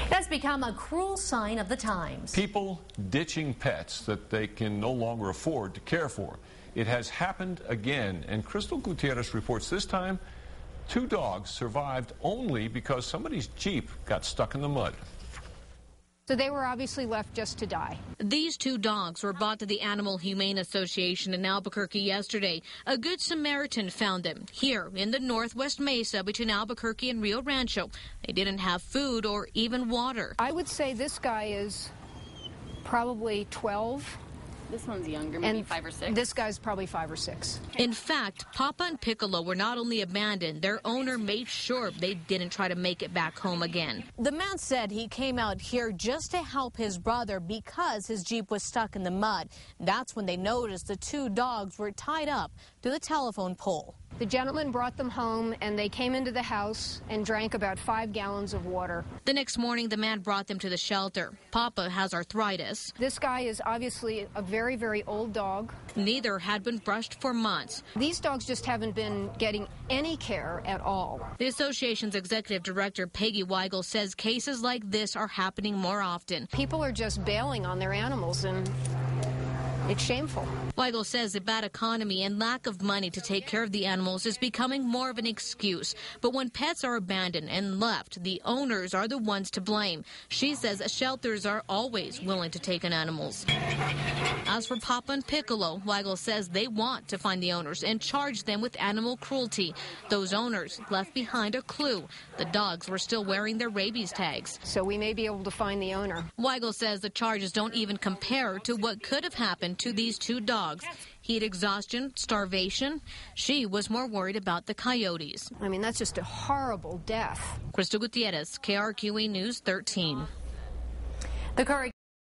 That's become a cruel sign of the times. People ditching pets that they can no longer afford to care for. It has happened again, and Crystal Gutierrez reports this time 2 dogs survived only because somebody's Jeep got stuck in the mud. So they were obviously left just to die. These 2 dogs were brought to the Animal Humane Association in Albuquerque yesterday. A Good Samaritan found them here in the northwest mesa between Albuquerque and Rio Rancho. They didn't have food or even water. I would say this guy is probably 12. This one's younger, maybe 5 or 6. This guy's probably 5 or 6. In fact, Papa and Piccolo were not only abandoned, their owner made sure they didn't try to make it back home again. The man said he came out here just to help his brother because his Jeep was stuck in the mud. That's when they noticed the 2 dogs were tied up to the telephone pole. The gentleman brought them home, and they came into the house and drank about 5 gallons of water. The next morning, the man brought them to the shelter. Papa has arthritis. This guy is obviously a very, very old dog. Neither had been brushed for months. These dogs just haven't been getting any care at all. The association's executive director, Peggy Weigel, says cases like this are happening more often. People are just bailing on their animals, and it's shameful. Weigel says the bad economy and lack of money to take care of the animals is becoming more of an excuse. But when pets are abandoned and left, the owners are the ones to blame. She says shelters are always willing to take in animals. As for Papa and Piccolo, Weigel says they want to find the owners and charge them with animal cruelty. Those owners left behind a clue. The dogs were still wearing their rabies tags. So we may be able to find the owner. Weigel says the charges don't even compare to what could have happened to these 2 dogs. Heat exhaustion, starvation. She was more worried about the coyotes. I mean, that's just a horrible death. Crystal Gutierrez, KRQE News 13. The current